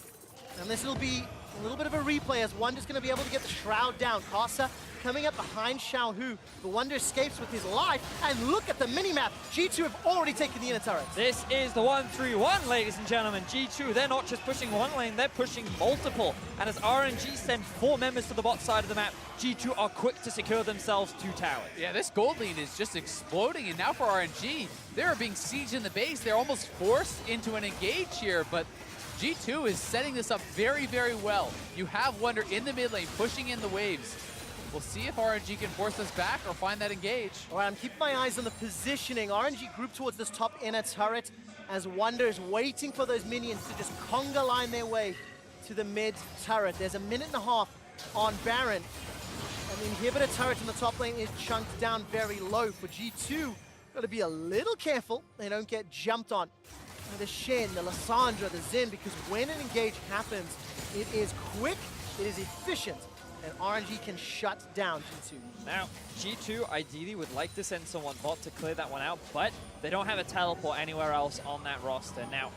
And this will be a little bit of a replay as Wonder's going to be able to get the Shroud down. Casa coming up behind Xiaohu. The Wonder escapes with his life. And look at the minimap. G2 have already taken the inner turret. This is the 1-3-1, ladies and gentlemen. G2, they're not just pushing one lane, they're pushing multiple. And as RNG send 4 members to the bot side of the map, G2 are quick to secure themselves 2 towers. Yeah, this gold lead is just exploding, and now for RNG, they're being sieged in the base. They're almost forced into an engage here, but G2 is setting this up very, very well. You have Wonder in the mid lane, pushing in the waves. We'll see if RNG can force us back or find that engage. All right, I'm keeping my eyes on the positioning. RNG group towards this top inner turret as Wonder is waiting for those minions to just conga line their way to the mid turret. There's a minute and a half on Baron. And the inhibitor turret in the top lane is chunked down very low for G2. Got to be a little careful they don't get jumped on. The Shen, the Lissandra, the Zen, because when an engage happens, it is quick, it is efficient, and RNG can shut down G2. Now, G2 ideally would like to send someone bot to clear that one out, but they don't have a teleport anywhere else on that roster. Now,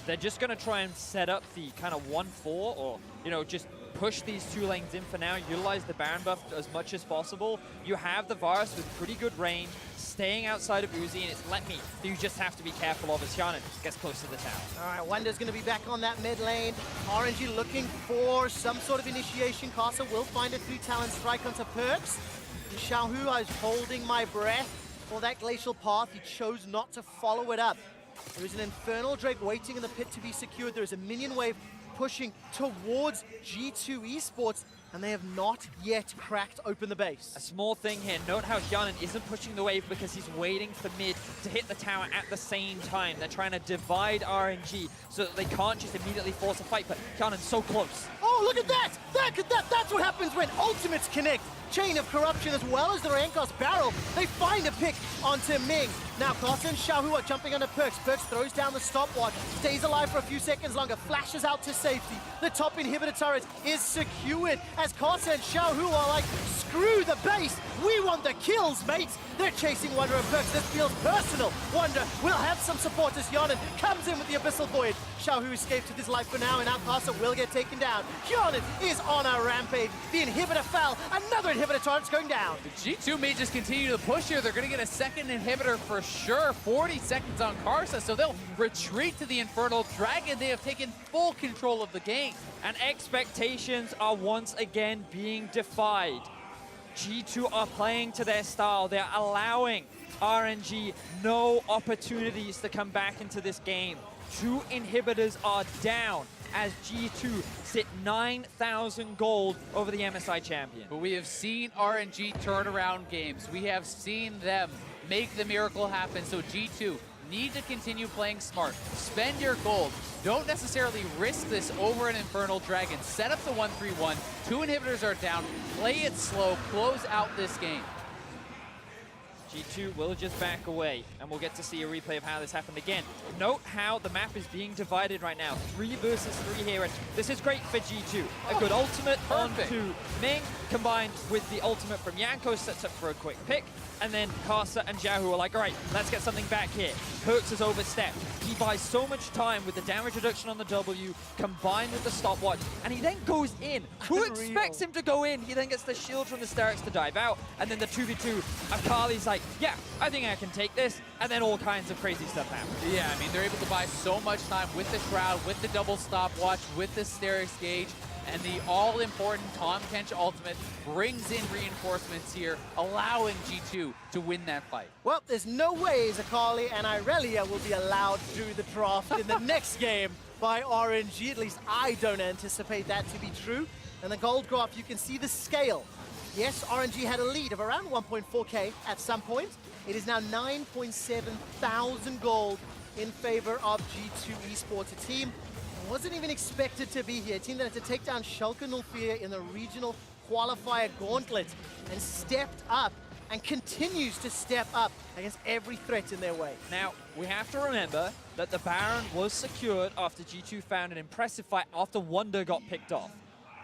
they're just going to try and set up the kind of 1-4 or, just push these 2 lanes in for now, utilize the Baron buff as much as possible. You have the Varus with pretty good range, staying outside of Uzi, and it's Let Me that you just have to be careful of as Hyonin gets close to the tower. All right, Wonder's going to be back on that mid lane. RNG looking for some sort of initiation. Casa will find a 3-talent strike onto Perks. Xiaohu is holding my breath for that glacial path. He chose not to follow it up. There is an Infernal Drake waiting in the pit to be secured. There is a minion wave pushing towards G2 Esports, and they have not yet cracked open the base. A small thing here, note how Hyonin isn't pushing the wave because he's waiting for mid to hit the tower at the same time. They're trying to divide RNG so that they can't just immediately force a fight, but Hyonin's so close. Oh Oh, look at that! That's what happens when ultimates connect. Chain of Corruption as well as the Rankos barrel. They find a pick onto Ming. Now Carson and Xiaohu are jumping onto Perks. Perks throws down the stopwatch, stays alive for a few seconds longer, flashes out to safety. The top inhibitor turret is secured as Carson and Xiaohu are like, screw the base, we want the kills, mates. They're chasing Wonder and Perks. This feels personal. Wonder will have some support as Yonan comes in with the Abyssal Void. Xiaohu escapes with his life for now, and now Carson will get taken down. Yonan is on a rampage. The inhibitor fell. Another inhibitor turret's going down. The G2 may just continue to push here. They're going to get a second inhibitor for sure. 40 seconds on Karsa, so they'll retreat to the Infernal Dragon. They have taken full control of the game. And expectations are once again being defied. G2 are playing to their style. They're allowing RNG no opportunities to come back into this game. 2 inhibitors are down as G2 sit 9,000 gold over the MSI champion. But we have seen RNG turn around games. We have seen them make the miracle happen. So G2 need to continue playing smart. Spend your gold. Don't necessarily risk this over an Infernal Dragon. Set up the 1-3-1. 2 inhibitors are down. Play it slow. Close out this game. G2 will just back away, and we'll get to see a replay of how this happened again. Note how the map is being divided right now. 3 versus 3 here, and this is great for G2. A good ultimate onto Ming, combined with the ultimate from Yanko, sets up for a quick pick. And then Karsa and Xiaohu are like, all right, let's get something back here. Perks has overstepped. He buys so much time with the damage reduction on the W, combined with the stopwatch, and he then goes in. Who expects him to go in? He then gets the shield from the Sterix to dive out, and then the 2v2. Akali's like, yeah, I think I can take this, and then all kinds of crazy stuff happens. Yeah, I mean, they're able to buy so much time with the Shroud, with the double stopwatch, with the Sterix gauge, and the all-important Tahm Kench ultimate brings in reinforcements here, allowing G2 to win that fight. Well, there's no way Zakali and Irelia will be allowed through the draft in the next game by RNG. At least I don't anticipate that to be true. And the gold graph, you can see the scale. Yes, RNG had a lead of around 1.4k at some point. It is now 9.7 thousand gold in favor of G2 Esports, a team wasn't even expected to be here. A team that had to take down Schalke 04 in the regional qualifier gauntlet and stepped up and continues to step up against every threat in their way. Now, we have to remember that the Baron was secured after G2 found an impressive fight after Wonder got picked off.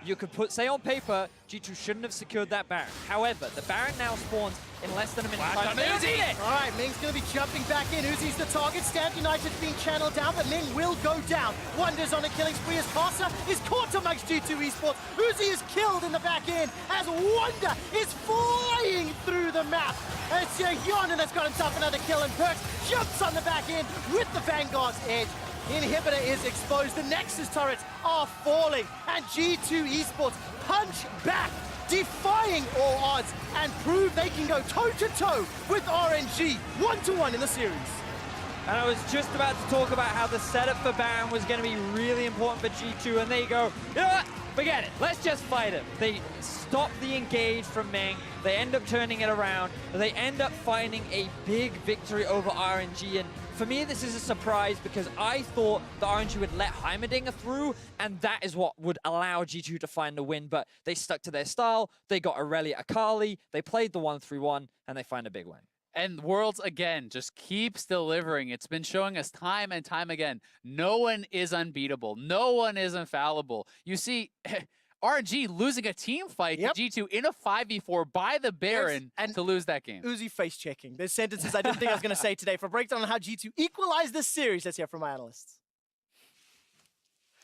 You could say on paper, G2 shouldn't have secured that Baron. However, the Baron now spawns in less than a minute. Flash on Uzi! All right, Ming's going to be jumping back in. Uzi's the target. Stand United's being channeled down, but Ming will go down. Wonder's on a killing spree as Karsa is caught amongst G2 Esports. Uzi is killed in the back end as Wonder is flying through the map. And it's Yonan that's got himself another kill, and Perks jumps on the back end with the Vanguard's edge. Inhibitor is exposed. The Nexus turrets are falling, and G2 Esports punch back, defying all odds, and prove they can go toe-to-toe with RNG, 1-1 in the series. And I was just about to talk about how the setup for Baron was going to be really important for G2, and there you go. You know what? Forget it. Let's just fight him. They stop the engage from Ming. They end up turning it around. They end up finding a big victory over RNG, and for me, this is a surprise because I thought the RNG would let Heimerdinger through, and that is what would allow G2 to find the win, but they stuck to their style. They got Aurelia Akali, they played the 1-3-1, and they find a big win. And Worlds, again, just keeps delivering. It's been showing us time and time again, no one is unbeatable. No one is infallible. You see, RNG losing a team fight to G2 in a 5v4 by the Baron and to lose that game. Uzi face-checking. There's sentences I didn't think I was going to say today. For a breakdown on how G2 equalized this series, let's hear from my analysts.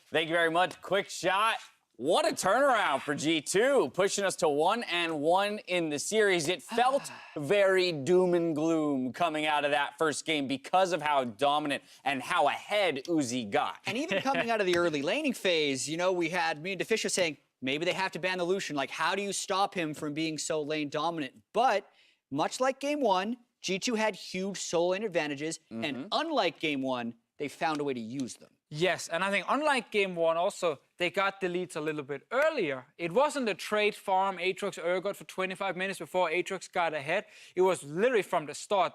Thank you very much. Quick shot. What a turnaround for G2, pushing us to 1-1 in the series. It felt very doom and gloom coming out of that first game because of how dominant and how ahead Uzi got. And even coming out of the early laning phase, you know, we had me and Deficia saying, maybe they have to ban the Lucian. Like, how do you stop him from being so lane dominant? But much like game one, G2 had huge solo lane advantages. And unlike game one, they found a way to use them. Yes, and I think unlike game one also, they got the leads a little bit earlier. It wasn't a trade farm, Aatrox Urgot for 25 minutes before Aatrox got ahead. It was literally from the start.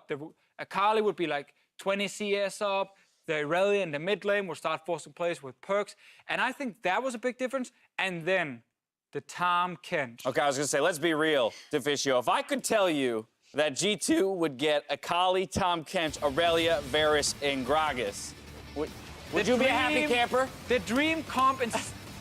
Akali would be like 20 CS up, the Irelia in the mid lane will start forcing plays with perks. And I think that was a big difference. And then the Tom Kent. Okay, I was going to say, let's be real, Deficio. If I could tell you that G2 would get Akali, Tom Kent, Aurelia, Varus, and Gragas, would you be a happy camper? The dream comp,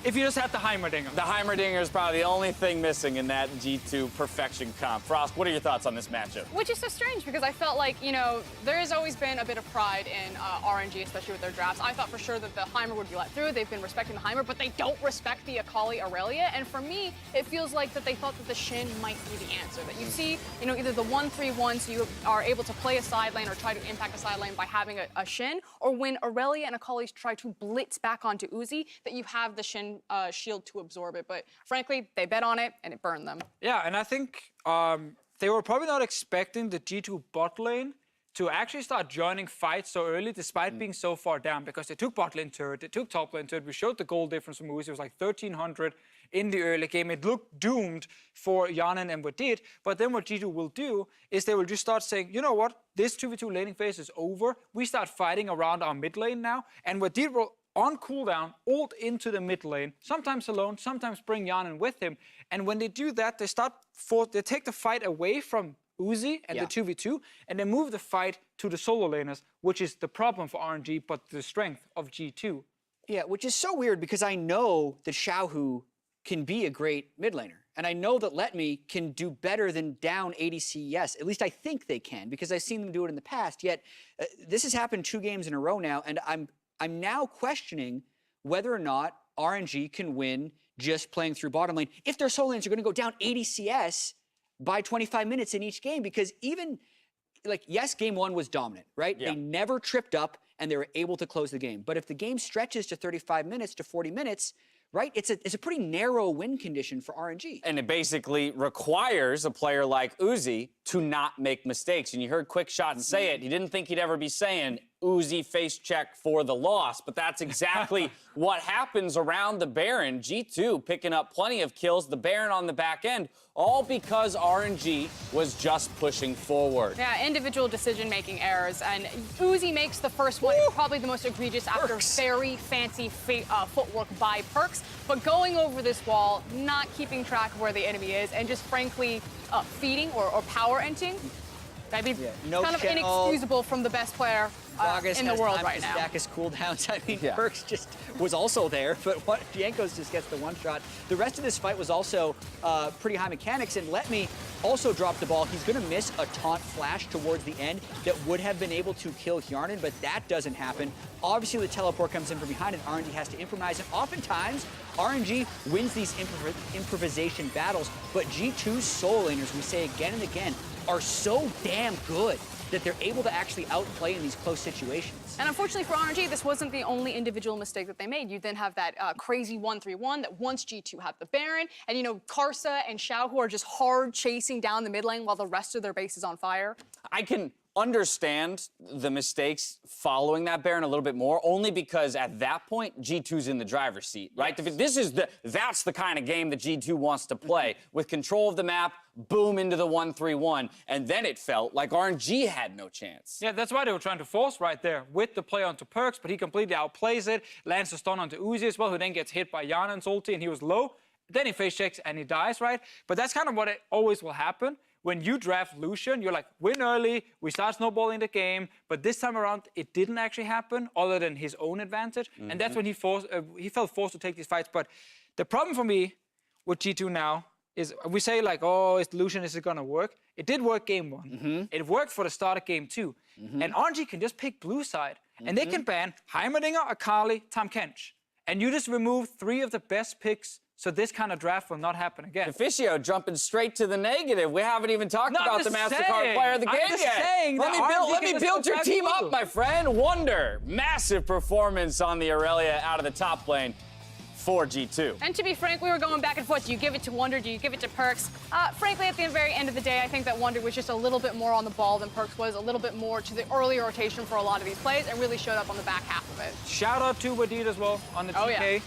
if you just had the Heimerdinger. The Heimerdinger is probably the only thing missing in that G2 perfection comp. Frost, what are your thoughts on this matchup? Which is so strange because I felt like, you know, there has always been a bit of pride in RNG, especially with their drafts. I thought for sure that the Heimer would be let through. They've been respecting the Heimer, but they don't respect the Akali Aurelia. And for me, it feels like that they thought that the Shin might be the answer. That you see, you know, either the 1-3-1, so you are able to play a side lane or try to impact a side lane by having a Shin, or when Aurelia and Akali try to blitz back onto Uzi, that you have the Shin shield to absorb it. But frankly, they bet on it and it burned them. Yeah, and I think they were probably not expecting the G2 bot lane to actually start joining fights so early despite being so far down, because they took bot lane turret, they took top lane turret. We showed the goal difference from Uzi. It was like 1,300 in the early game. It looked doomed for Yanin and Wadid, but then what G2 will do is they will just start saying, you know what, this 2v2 laning phase is over. We start fighting around our mid lane now, and Wadid will on cooldown, ult into the mid lane, sometimes alone, sometimes bring Yanin with him. And when they do that, they take the fight away from Uzi and the 2v2, and they move the fight to the solo laners, which is the problem for RNG, but the strength of G2. Yeah, which is so weird because I know that Xiaohu can be a great mid laner. And I know that Let Me can do better than down ADC, yes. At least I think they can, because I've seen them do it in the past. Yet, this has happened 2 games in a row now, and I'm now questioning whether or not RNG can win just playing through bottom lane if their solo lanes are going to go down 80 CS by 25 minutes in each game. Because even, like, yes, game 1 was dominant, right? Yeah. They never tripped up and they were able to close the game. But if the game stretches to 35 minutes to 40 minutes, right, it's a pretty narrow win condition for RNG. And it basically requires a player like Uzi to not make mistakes. And you heard Quick Shot say it. He didn't think he'd ever be saying Uzi face check for the loss, but that's exactly what happens around the Baron. G2 picking up plenty of kills, the Baron on the back end, all because RNG was just pushing forward. Yeah, individual decision-making errors, and Uzi makes the first one probably the most egregious after very fancy footwork by Perks, but going over this wall, not keeping track of where the enemy is, and just frankly feeding or power entering. I mean, kind of inexcusable from the best player in the world right now. Stack his cooldowns. I mean, Perks just was also there, but Jankos just gets the one shot. The rest of this fight was also pretty high mechanics, and Let Me also dropped the ball. He's going to miss a taunt flash towards the end that would have been able to kill Hjarnan, but that doesn't happen. Obviously, the teleport comes in from behind, and RNG has to improvise, and oftentimes, RNG wins these improvisation battles, but G2's solo laners, we say again and again, are so damn good that they're able to actually outplay in these close situations. And unfortunately for RNG, this wasn't the only individual mistake that they made. You then have that crazy 1-3-1 that once G2 had the Baron, and you know, Karsa and Xiaohu are just hard chasing down the mid lane while the rest of their base is on fire. I can understand the mistakes following that Baron a little bit more, only because at that point, G2's in the driver's seat, right? Yes. That's the kind of game that G2 wants to play. With control of the map, boom into the 1-3-1, and then it felt like RNG had no chance. Yeah, that's why they were trying to force right there with the play onto Perks, but he completely outplays it, lands a stun onto Uzi as well, who then gets hit by Yanan's ulti, and he was low. Then he face checks and he dies, right? But that's kind of what it always will happen. When you draft Lucian, you're like, win early, we start snowballing the game, but this time around, it didn't actually happen, other than his own advantage, and that's when he felt forced to take these fights. But the problem for me with G2 now is, we say like, oh, is Lucian, is it gonna work? It did work game 1. It worked for the start of game 2. And RNG can just pick blue side, and they can ban Heimerdinger, Akali, Tahm Kench, and you just remove 3 of the best picks. So this kind of draft will not happen again. Deficio jumping straight to the negative. We haven't even talked about the MasterCard player of the game yet. Let me build your team up, my friend. Wonder, massive performance on the Aurelia out of the top lane. for G2. And to be frank, we were going back and forth. Do you give it to Wonder? Do you give it to Perks? Frankly, at the very end of the day, I think that Wonder was just a little bit more on the ball than Perks was, a little bit more to the early rotation for a lot of these plays, and really showed up on the back half of it. Shout out to Wadid as well on the TK.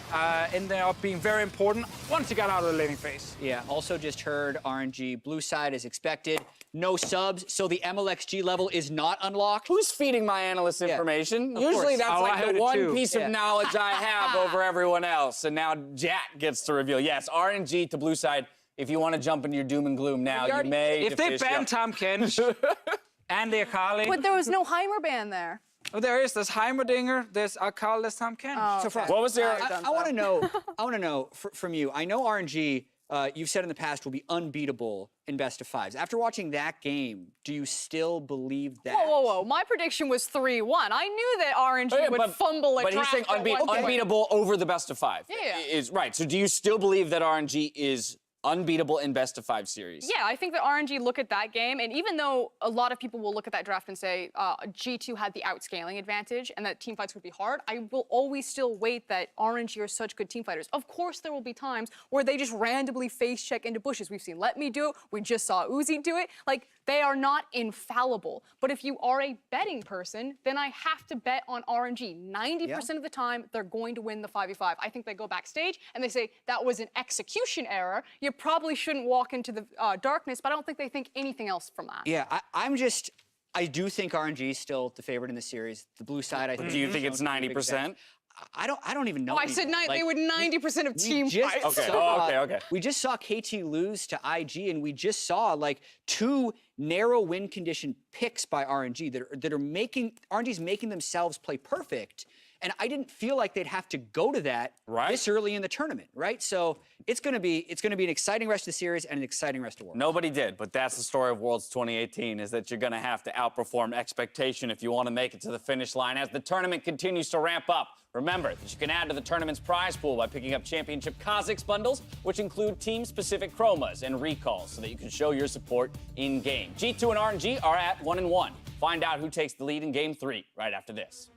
In there being very important once he got out of the laning phase. Yeah, also just heard RNG blue side as expected. No subs, so the MLXG level is not unlocked. Who's feeding my analyst information? Of Usually course. that's Oh, I like heard the it one too. piece of knowledge I have over everyone else. And now Jack gets to reveal. Yes, RNG to blue side. If you want to jump into your doom and gloom now, you may. If they ban Tom Kench and the Akali. But there was no Heimer ban there. Oh, there is. There's Heimerdinger. There's Akali. There's Tom Kench. Oh, So, okay. Frost, What was there? I want to know. I want to know from you. I know RNG. You've said in the past will be unbeatable in best of fives. After watching that game, do you still believe that? Whoa, whoa, whoa. My prediction was 3-1. I knew that RNG would fumble a But he's draft saying at one point. unbeatable over the best of five. Yeah. Is right. So do you still believe that RNG is unbeatable in best of five series? Yeah, I think that RNG look at that game, and even though a lot of people will look at that draft and say G2 had the outscaling advantage and that team fights would be hard, I will always still wait that RNG are such good team fighters. Of course, there will be times where they just randomly face check into bushes. We've seen Let Me do it. We just saw Uzi do it. Like, they are not infallible. But if you are a betting person, then I have to bet on RNG. 90% of the time, they're going to win the 5v5. I think they go backstage and they say, that was an execution error. You probably shouldn't walk into the darkness, but I don't think they think anything else from that. Yeah, I do think RNG is still the favorite in the series. The blue side, I think. Do you think it's 90%? I don't even know. Oh, I said they would 90% of team fights. Okay. We just saw KT lose to IG, and we just saw like 2 narrow win condition picks by RNG that are making RNG's making themselves play perfect. And I didn't feel like they'd have to go to that this early in the tournament, right? So it's gonna be an exciting rest of the series and an exciting rest of Worlds. Nobody did, but that's the story of Worlds 2018, is that you're going to have to outperform expectation if you want to make it to the finish line as the tournament continues to ramp up. Remember that you can add to the tournament's prize pool by picking up Championship Kha'Zix bundles, which include team-specific chromas and recalls so that you can show your support in-game. G2 and RNG are at 1-1. Find out who takes the lead in Game 3 right after this.